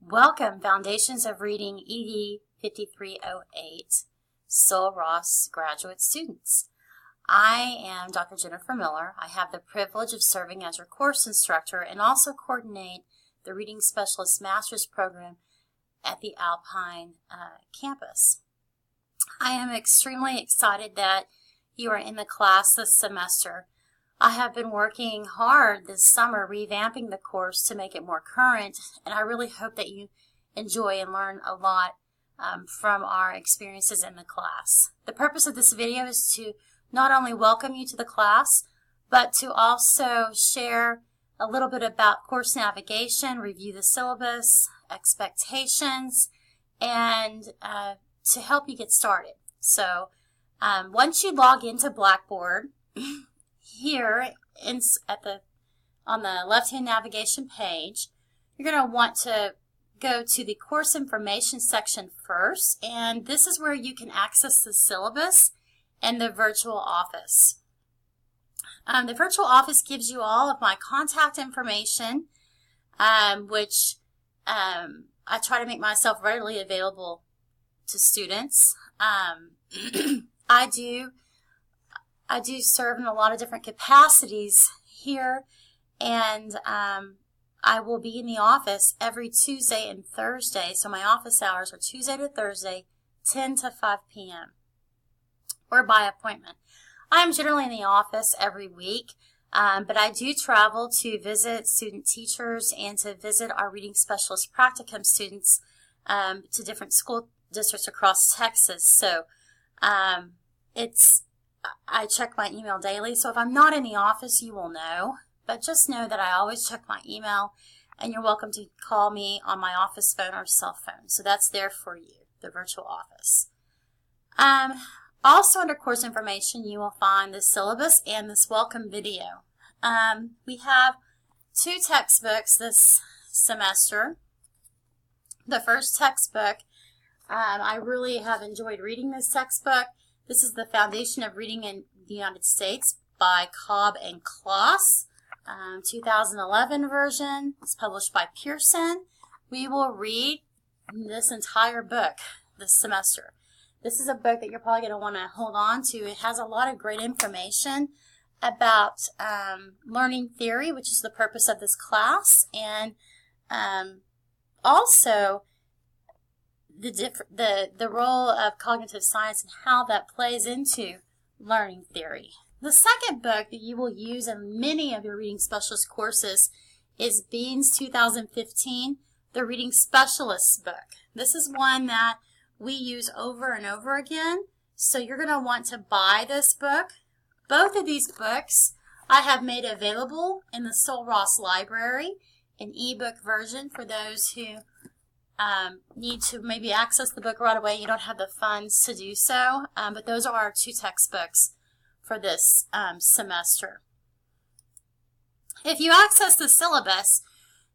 Welcome, Foundations of Reading ED 5308, Sul-Ross graduate students. I am Dr. Jennifer Miller. I have the privilege of serving as your course instructor and also coordinate the Reading Specialist Master's Program at the Alpine campus. I am extremely excited that you are in the class this semester. I have been working hard this summer revamping the course to make it more current, and I really hope that you enjoy and learn a lot from our experiences in the class. The purpose of this video is to not only welcome you to the class, but to also share a little bit about course navigation, review the syllabus, expectations, and to help you get started. So once you log into Blackboard, here on the left-hand navigation page, you're going to want to go to the course information section first, and this is where you can access the syllabus and the virtual office. The virtual office gives you all of my contact information, which I try to make myself readily available to students. I do serve in a lot of different capacities here, and I will be in the office every Tuesday and Thursday. So my office hours are Tuesday to Thursday, 10 to 5 p.m. or by appointment. I'm generally in the office every week, but I do travel to visit student teachers and to visit our Reading Specialist Practicum students to different school districts across Texas. So I check my email daily, so if I'm not in the office, you will know. But just know that I always check my email, and you're welcome to call me on my office phone or cell phone. So that's there for you, the virtual office. Also under course information, you will find the syllabus and this welcome video. We have 2 textbooks this semester. The first textbook, I really have enjoyed reading this textbook. This is the Foundation of Reading in the United States by Cobb and Kloss, 2011 version. It's published by Pearson. We will read this entire book this semester. This is a book that you're probably going to want to hold on to. It has a lot of great information about learning theory, which is the purpose of this class, and also the role of cognitive science and how that plays into learning theory. The second book that you will use in many of your Reading Specialist courses is Bean's 2015, the Reading Specialist book. This is one that we use over and over again, so you're going to want to buy this book. Both of these books I have made available in the Sul-Ross library, an ebook version for those who need to maybe access the book right away. You don't have the funds to do so, but those are our 2 textbooks for this semester. If you access the syllabus,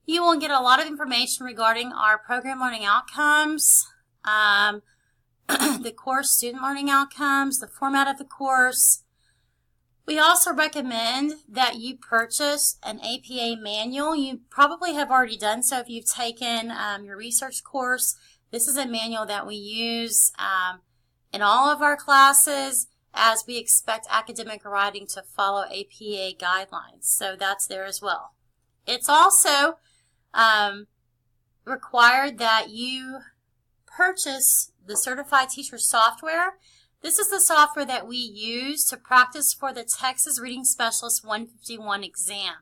you will get a lot of information regarding our program learning outcomes, the course student learning outcomes, the format of the course. We also recommend that you purchase an APA manual. You probably have already done so if you've taken your research course. This is a manual that we use in all of our classes, as we expect academic writing to follow APA guidelines. So that's there as well. It's also required that you purchase the Certified Teacher software. This is the software that we use to practice for the Texas Reading Specialist 151 exam.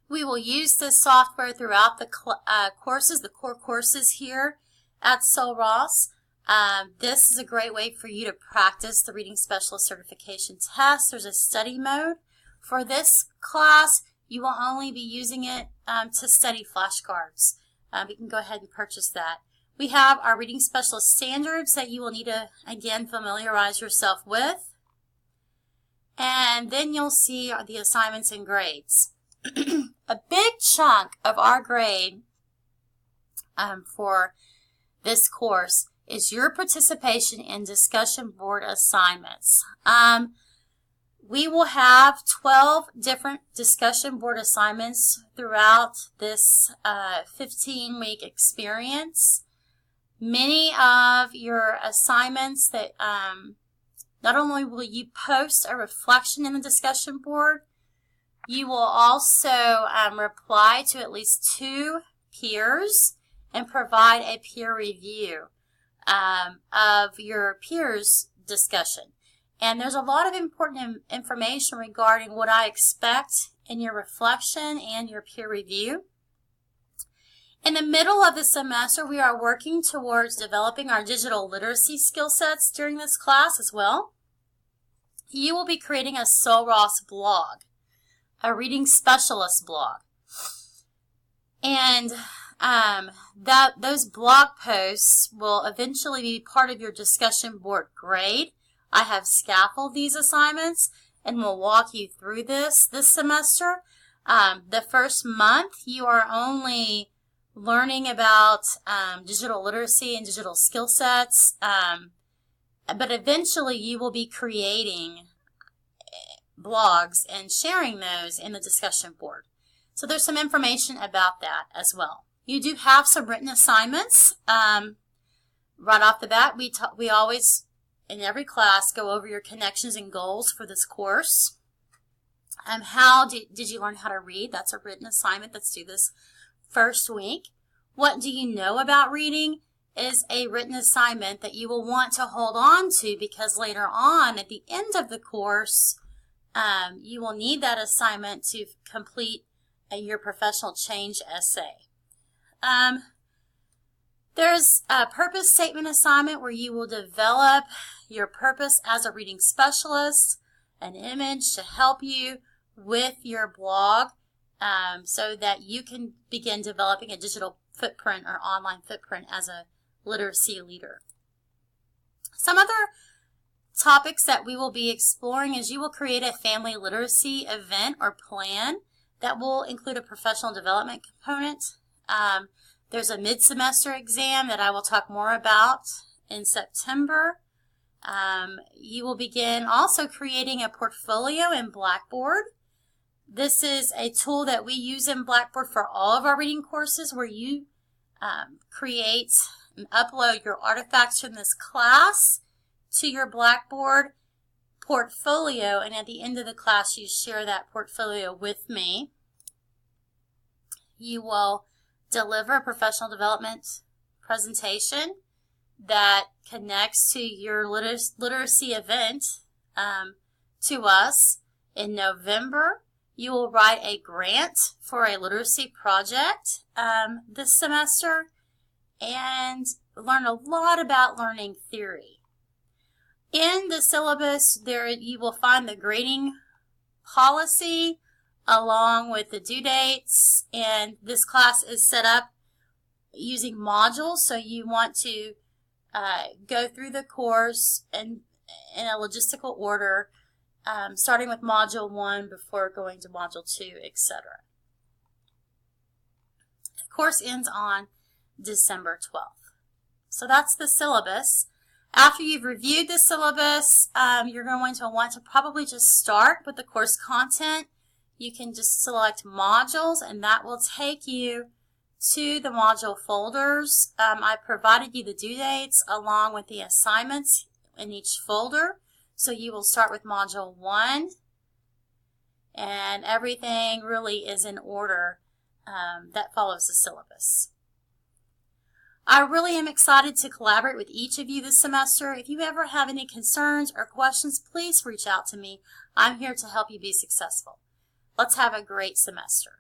We will use this software throughout the courses, the core courses here at Sul-Ross. This is a great way for you to practice the Reading Specialist certification test. There's a study mode. For this class, you will only be using it to study flashcards. You can go ahead and purchase that. We have our Reading Specialist standards that you will need to, again, familiarize yourself with. And then you'll see the assignments and grades. A big chunk of our grade for this course is your participation in discussion board assignments. We will have 12 different discussion board assignments throughout this 15-week experience. Many of your assignments that not only will you post a reflection in the discussion board, you will also reply to at least 2 peers and provide a peer review of your peers' discussion. And there's a lot of important information regarding what I expect in your reflection and your peer review. In the middle of the semester, we are working towards developing our digital literacy skill sets during this class as well. You will be creating a Sul-Ross blog, a reading specialist blog. And those blog posts will eventually be part of your discussion board grade. I have scaffolded these assignments and will walk you through this semester. The first month, you are only learning about digital literacy and digital skill sets, but eventually you will be creating blogs and sharing those in the discussion board. So there's some information about that as well. You do have some written assignments. Right off the bat, we always, in every class, go over your connections and goals for this course. How did you learn how to read? That's a written assignment that's due this first week. What do you know about reading is a written assignment that you will want to hold on to, because later on at the end of the course, you will need that assignment to complete your professional change essay. There's a purpose statement assignment where you will develop your purpose as a reading specialist, an image to help you with your blog, so that you can begin developing a digital footprint or online footprint as a literacy leader. Some other topics that we will be exploring is you will create a family literacy event or plan that will include a professional development component. There's a mid-semester exam that I will talk more about in September. You will begin also creating a portfolio in Blackboard. This is a tool that we use in Blackboard for all of our reading courses, where you create and upload your artifacts from this class to your Blackboard portfolio, and at the end of the class you share that portfolio with me. You will deliver a professional development presentation that connects to your literacy event to us in November. You will write a grant for a literacy project this semester and learn a lot about learning theory. In the syllabus, you will find the grading policy along with the due dates, and this class is set up using modules, so you want to go through the course in a logistical order, starting with Module 1 before going to Module 2, etc. The course ends on December 12th. So that's the syllabus. After you've reviewed the syllabus, you're going to want to probably just start with the course content. You can just select modules, and that will take you to the module folders. I provided you the due dates along with the assignments in each folder. So you will start with Module 1, and everything really is in order that follows the syllabus. I really am excited to collaborate with each of you this semester. If you ever have any concerns or questions, please reach out to me. I'm here to help you be successful. Let's have a great semester.